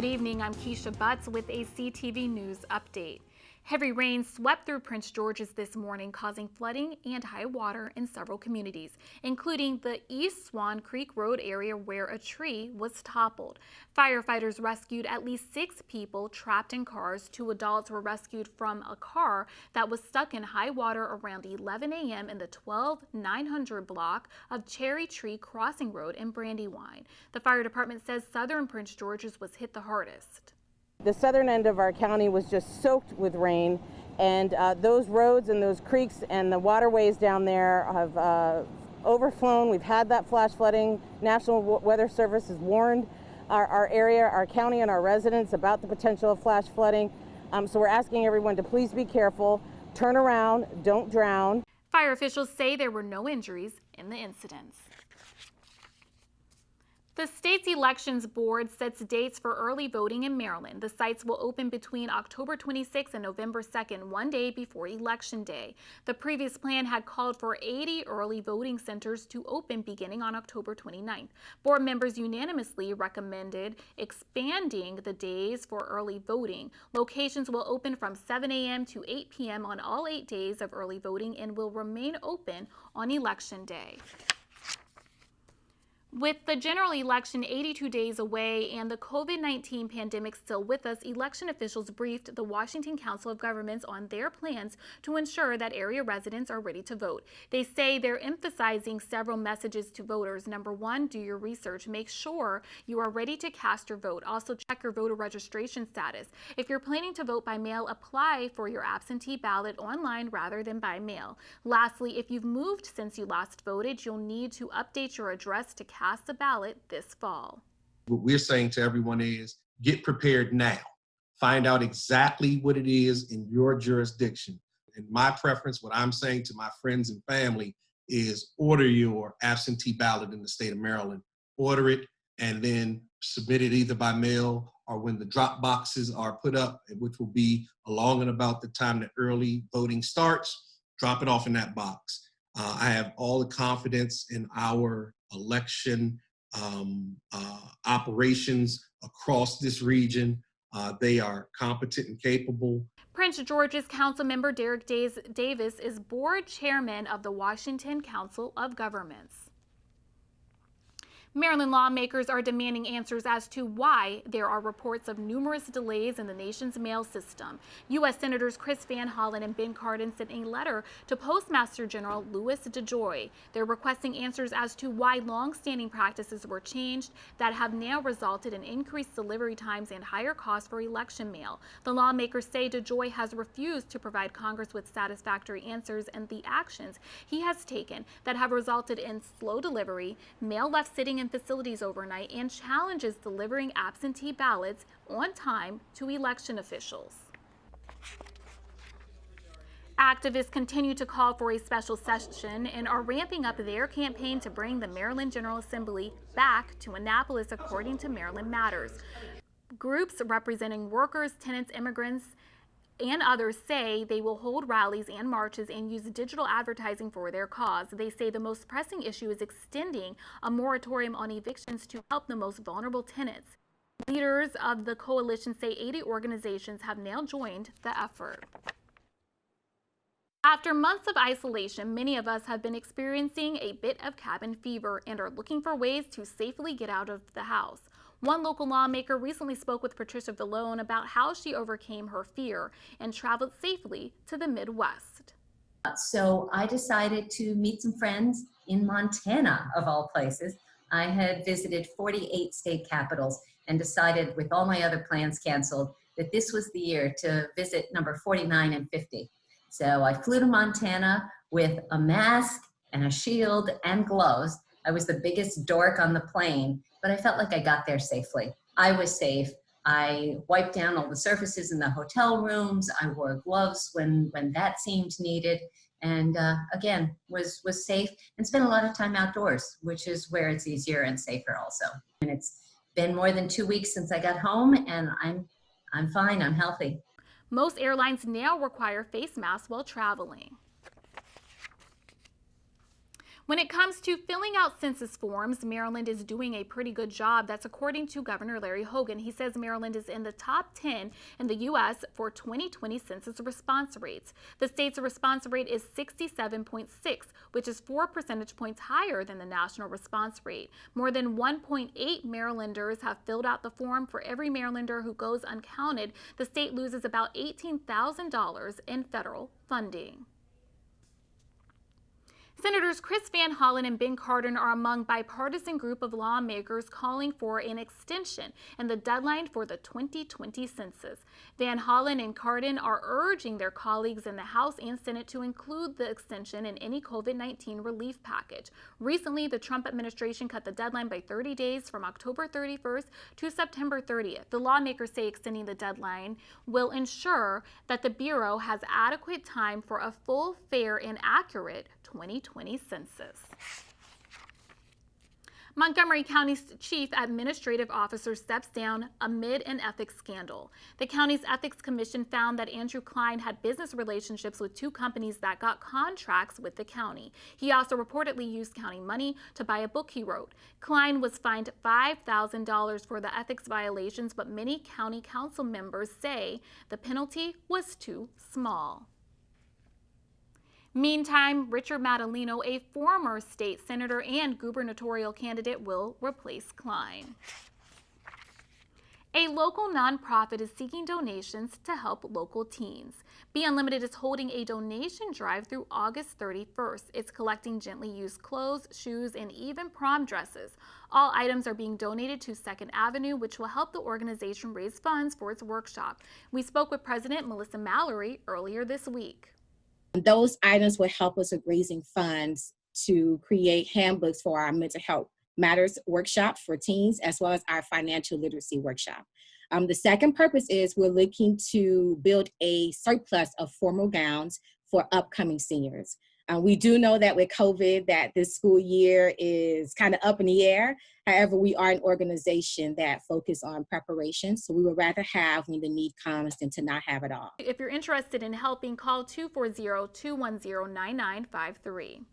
Good evening, I'm Keisha Butts with a CTV News update. Heavy rain swept through Prince George's this morning, causing flooding and high water in several communities, including the East Swan Creek Road area where a tree was toppled. Firefighters rescued at least 6 people trapped in cars. 2 adults were rescued from a car that was stuck in high water around 11 a.m. in the 12900 block of Cherry Tree Crossing Road in Brandywine. The fire department says southern Prince George's was hit the hardest. The southern end of our county was just soaked with rain, and those roads and those creeks and the waterways down there have overflown. We've had that flash flooding. National Weather Service has warned our area, our county, and our residents about the potential of flash flooding. So we're asking everyone to please be careful, turn around, don't drown. Fire officials say there were no injuries in the incidents. The state's elections board sets dates for early voting in Maryland. The sites will open between October 26th and November 2nd, one day before Election Day. The previous plan had called for 80 early voting centers to open beginning on October 29th. Board members unanimously recommended expanding the days for early voting. Locations will open from 7 a.m. to 8 p.m. on all 8 days of early voting and will remain open on Election Day. With the general election 82 days away and the COVID-19 pandemic still with us, election officials briefed the Washington Council of Governments on their plans to ensure that area residents are ready to vote. They say they're emphasizing several messages to voters. Number 1, do your research. Make sure you are ready to cast your vote. Also, check your voter registration status. If you're planning to vote by mail, apply for your absentee ballot online rather than by mail. Lastly, if you've moved since you last voted, you'll need to update your address to cast the ballot this fall. What we're saying to everyone is get prepared now. Find out exactly what it is in your jurisdiction. And my preference, what I'm saying to my friends and family is order your absentee ballot in the state of Maryland. Order it and then submit it either by mail or when the drop boxes are put up, which will be along and about the time that early voting starts, drop it off in that box. I have all the confidence in our election operations across this region. They are competent and capable. Prince George's Councilmember Derek Davis is board chairman of the Washington Council of Governments. Maryland lawmakers are demanding answers as to why there are reports of numerous delays in the nation's mail system. U.S. Senators Chris Van Hollen and Ben Cardin sent a letter to Postmaster General Louis DeJoy. They're requesting answers as to why long-standing practices were changed that have now resulted in increased delivery times and higher costs for election mail. The lawmakers say DeJoy has refused to provide Congress with satisfactory answers, and the actions he has taken that have resulted in slow delivery, mail left sitting in facilities overnight, and challenges delivering absentee ballots on time to election officials. Activists continue to call for a special session and are ramping up their campaign to bring the Maryland General Assembly back to Annapolis, according to Maryland Matters. Groups representing workers, tenants, immigrants, and others say they will hold rallies and marches and use digital advertising for their cause. They say the most pressing issue is extending a moratorium on evictions to help the most vulnerable tenants. Leaders of the coalition say 80 organizations have now joined the effort. After months of isolation, many of us have been experiencing a bit of cabin fever and are looking for ways to safely get out of the house. One local lawmaker recently spoke with Patricia Vallone about how she overcame her fear and traveled safely to the Midwest. So I decided to meet some friends in Montana, of all places. I had visited 48 state capitals and decided, with all my other plans canceled, that this was the year to visit number 49 and 50. So I flew to Montana with a mask and a shield and gloves. I was the biggest dork on the plane, but I felt like I got there safely. I was safe. I wiped down all the surfaces in the hotel rooms. I wore gloves when that seemed needed. And again, was safe and spent a lot of time outdoors, which is where it's easier and safer also. And it's been more than 2 weeks since I got home, and I'm fine, I'm healthy. Most airlines now require face masks while traveling. When it comes to filling out census forms, Maryland is doing a pretty good job. That's according to Governor Larry Hogan. He says Maryland is in the top 10 in the U.S. for 2020 census response rates. The state's response rate is 67.6, which is 4 percentage points higher than the national response rate. More than 1.8 Marylanders have filled out the form. For every Marylander who goes uncounted, the state loses about $18,000 in federal funding. Senators Chris Van Hollen and Ben Cardin are among a bipartisan group of lawmakers calling for an extension in the deadline for the 2020 census. Van Hollen and Cardin are urging their colleagues in the House and Senate to include the extension in any COVID-19 relief package. Recently, the Trump administration cut the deadline by 30 days from October 31st to September 30th. The lawmakers say extending the deadline will ensure that the Bureau has adequate time for a full, fair, and accurate 2020 census. Montgomery County's chief administrative officer steps down amid an ethics scandal. The county's ethics commission found that Andrew Klein had business relationships with 2 companies that got contracts with the county. He also reportedly used county money to buy a book he wrote. Klein was fined $5,000 for the ethics violations, but many county council members say the penalty was too small. Meantime, Richard Madaleno, a former state senator and gubernatorial candidate, will replace Klein. A local nonprofit is seeking donations to help local teens. Be Unlimited is holding a donation drive through August 31st. It's collecting gently used clothes, shoes, and even prom dresses. All items are being donated to 2nd Avenue, which will help the organization raise funds for its workshop. We spoke with President Melissa Mallory earlier this week. Those items will help us with raising funds to create handbooks for our mental health matters workshop for teens, as well as our financial literacy workshop. The second purpose is we're looking to build a surplus of formal gowns for upcoming seniors. We do know that with COVID that this school year is kind of up in the air. However, we are an organization that focus on preparation, so we would rather have when the need comes than to not have it all. If you're interested in helping, call 240-210-9953.